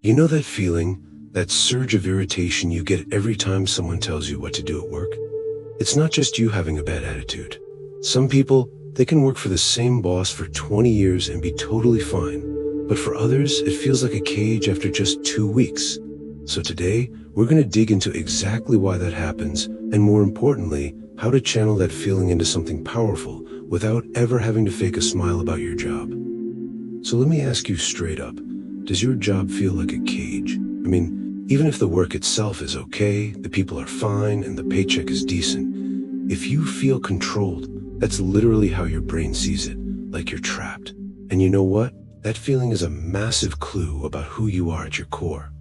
You know that feeling, that surge of irritation you get every time someone tells you what to do at work? It's not just you having a bad attitude. Some people, they can work for the same boss for 20 years and be totally fine. But for others, it feels like a cage after just 2 weeks. So today, we're going to dig into exactly why that happens, and more importantly, how to channel that feeling into something powerful without ever having to fake a smile about your job. So let me ask you straight up, does your job feel like a cage? I mean, even if the work itself is okay, the people are fine, and the paycheck is decent, if you feel controlled, that's literally how your brain sees it, like you're trapped. And you know what? That feeling is a massive clue about who you are at your core.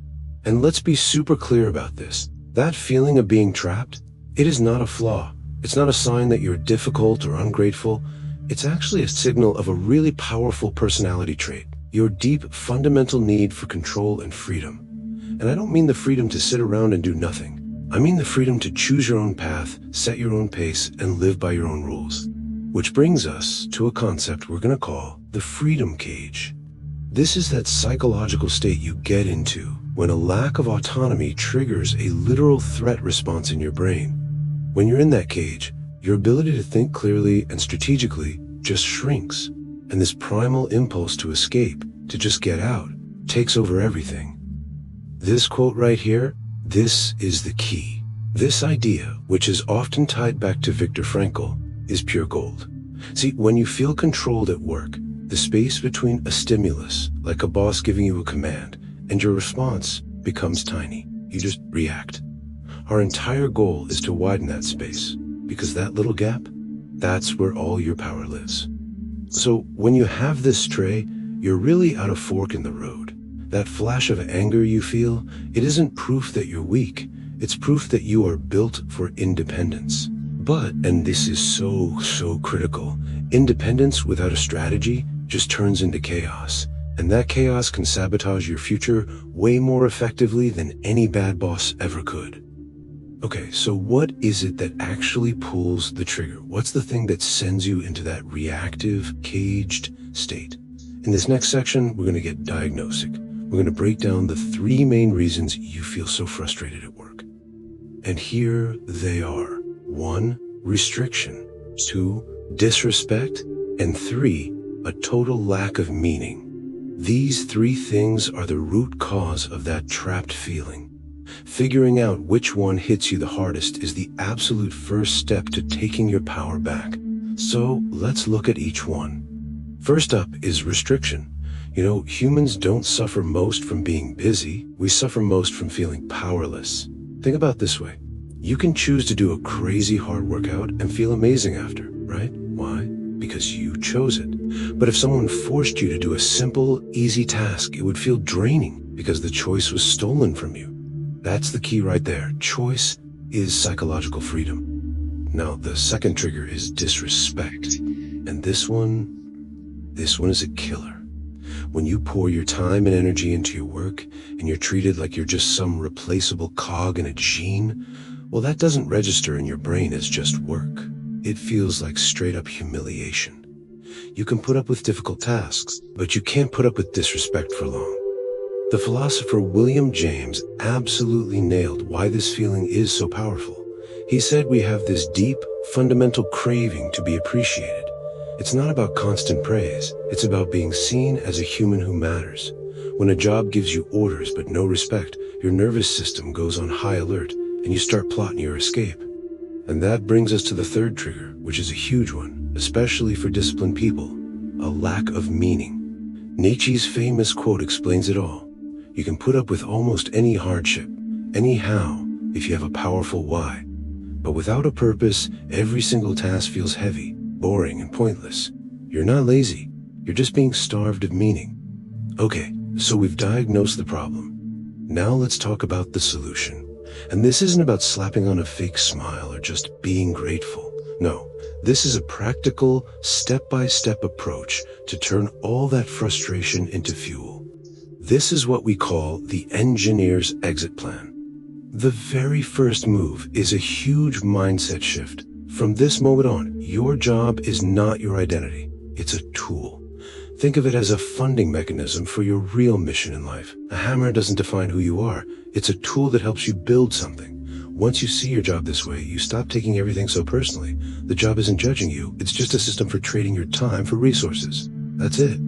And let's be super clear about this. That feeling of being trapped, it is not a flaw. It's not a sign that you're difficult or ungrateful. It's actually a signal of a really powerful personality trait, your deep, fundamental need for control and freedom. And I don't mean the freedom to sit around and do nothing. I mean the freedom to choose your own path, set your own pace, and live by your own rules. Which brings us to a concept we're going to call the freedom cage. This is that psychological state you get into when a lack of autonomy triggers a literal threat response in your brain. When you're in that cage, your ability to think clearly and strategically just shrinks, and this primal impulse to escape, to just get out, takes over everything. This quote right here, this is the key. This idea, which is often tied back to Viktor Frankl, is pure gold. See, when you feel controlled at work, the space between a stimulus, like a boss giving you a command, and your response becomes tiny. You just react. Our entire goal is to widen that space, because that little gap, that's where all your power lives. So when you have this stray, you're really at a fork in the road. That flash of anger you feel, it isn't proof that you're weak. It's proof that you are built for independence. But, and this is so critical, independence without a strategy just turns into chaos. And that chaos can sabotage your future way more effectively than any bad boss ever could. Okay, so what is it that actually pulls the trigger? What's the thing that sends you into that reactive, caged state? In this next section, we're going to get diagnostic. We're going to break down the 3 main reasons you feel so frustrated at work. And here they are. 1, restriction. 2, disrespect. And 3, a total lack of meaning. These 3 things are the root cause of that trapped feeling. Figuring out which one hits you the hardest is the absolute first step to taking your power back. So let's look at each one. First up is restriction. You know, humans don't suffer most from being busy. We suffer most from feeling powerless. Think about it this way. You can choose to do a crazy hard workout and feel amazing after, right? Why? Because you chose it. But if someone forced you to do a simple, easy task, it would feel draining because the choice was stolen from you. That's the key right there. Choice is psychological freedom. Now, the second trigger is disrespect. And this one is a killer. When you pour your time and energy into your work and you're treated like you're just some replaceable cog in a machine, well, that doesn't register in your brain as just work. It feels like straight up humiliation. You can put up with difficult tasks, but you can't put up with disrespect for long. The philosopher William James absolutely nailed why this feeling is so powerful. He said we have this deep, fundamental craving to be appreciated. It's not about constant praise. It's about being seen as a human who matters. When a job gives you orders but no respect, your nervous system goes on high alert and you start plotting your escape. And that brings us to the third trigger, which is a huge one, especially for disciplined people, a lack of meaning. Nietzsche's famous quote explains it all. You can put up with almost any hardship, any how, if you have a powerful why. But without a purpose, every single task feels heavy, boring, and pointless. You're not lazy. You're just being starved of meaning. Okay, so we've diagnosed the problem. Now let's talk about the solution. And this isn't about slapping on a fake smile or just being grateful. No, this is a practical, step-by-step approach to turn all that frustration into fuel. This is what we call the engineer's exit plan. The very first move is a huge mindset shift. From this moment on, your job is not your identity. It's a tool. Think of it as a funding mechanism for your real mission in life. A hammer doesn't define who you are. It's a tool that helps you build something. Once you see your job this way, you stop taking everything so personally. The job isn't judging you. It's just a system for trading your time for resources. That's it.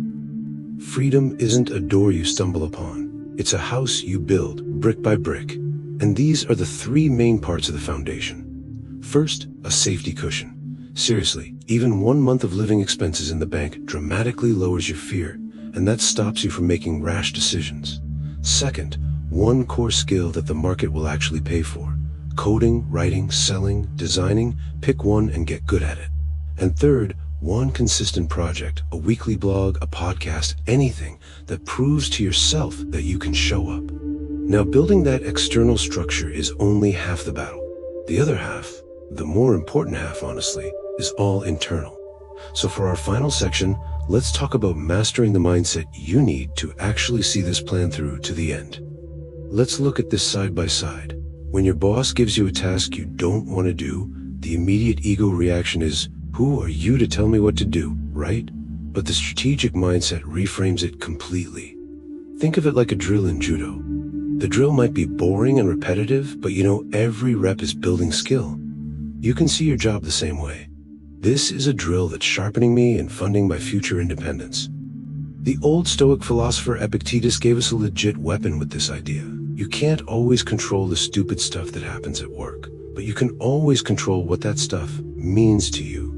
Freedom isn't a door you stumble upon. It's a house you build, brick by brick. And these are the three main parts of the foundation. First, a safety cushion. Seriously, even 1 month of living expenses in the bank dramatically lowers your fear, and that stops you from making rash decisions. Second, one core skill that the market will actually pay for. Coding, writing, selling, designing, pick one and get good at it. And third, one consistent project, a weekly blog, a podcast, anything that proves to yourself that you can show up. Now, building that external structure is only half the battle. The other half, the more important half, honestly, is all internal. So for our final section, let's talk about mastering the mindset you need to actually see this plan through to the end. Let's look at this side by side. When your boss gives you a task you don't want to do, the immediate ego reaction is, who are you to tell me what to do, right? But the strategic mindset reframes it completely. Think of it like a drill in judo. The drill might be boring and repetitive, but every rep is building skill. You can see your job the same way. This is a drill that's sharpening me and funding my future independence. The old Stoic philosopher Epictetus gave us a legit weapon with this idea. You can't always control the stupid stuff that happens at work, but you can always control what that stuff means to you.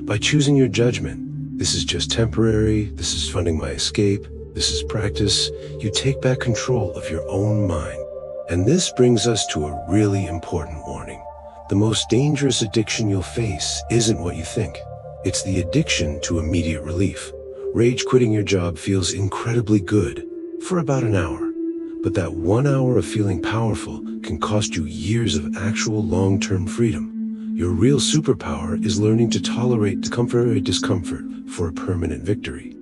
By choosing your judgment, this is just temporary, this is funding my escape, this is practice, you take back control of your own mind. And this brings us to a really important warning. The most dangerous addiction you'll face isn't what you think. It's the addiction to immediate relief. Rage quitting your job feels incredibly good for about an hour. But that 1 hour of feeling powerful can cost you years of actual long-term freedom. Your real superpower is learning to tolerate temporary discomfort for a permanent victory.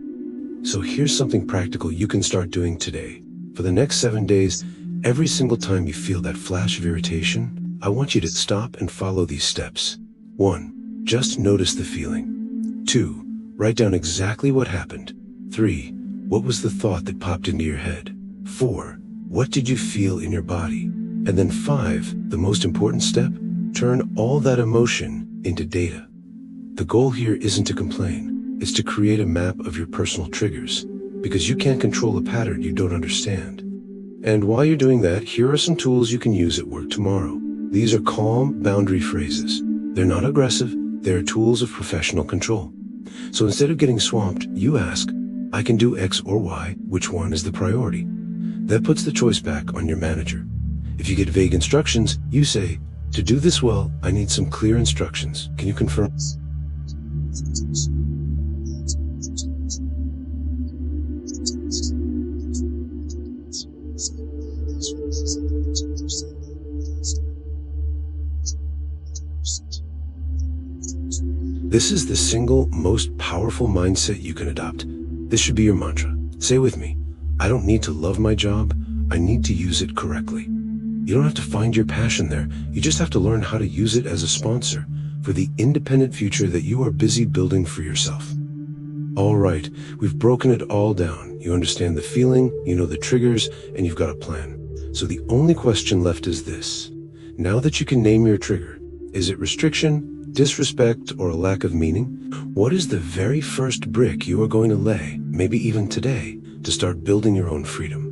So here's something practical you can start doing today. For the next 7 days, every single time you feel that flash of irritation, I want you to stop and follow these steps. 1. Just notice the feeling. 2. Write down exactly what happened. 3. What was the thought that popped into your head? 4. What did you feel in your body? And then 5, the most important step, turn all that emotion into data. The goal here isn't to complain, it's to create a map of your personal triggers, because you can't control a pattern you don't understand. And while you're doing that, here are some tools you can use at work tomorrow. These are calm boundary phrases. They're not aggressive, they're tools of professional control. So instead of getting swamped, you ask, I can do X or Y, which one is the priority? That puts the choice back on your manager. If you get vague instructions, you say, to do this well, I need some clear instructions. Can you confirm? This is the single most powerful mindset you can adopt. This should be your mantra. Say with me, I don't need to love my job, I need to use it correctly. You don't have to find your passion there, you just have to learn how to use it as a sponsor for the independent future that you are busy building for yourself. All right, we've broken it all down. You understand the feeling, you know the triggers, and you've got a plan. So the only question left is this. Now that you can name your trigger, is it restriction, disrespect, or a lack of meaning? What is the very first brick you are going to lay, maybe even today, to start building your own freedom?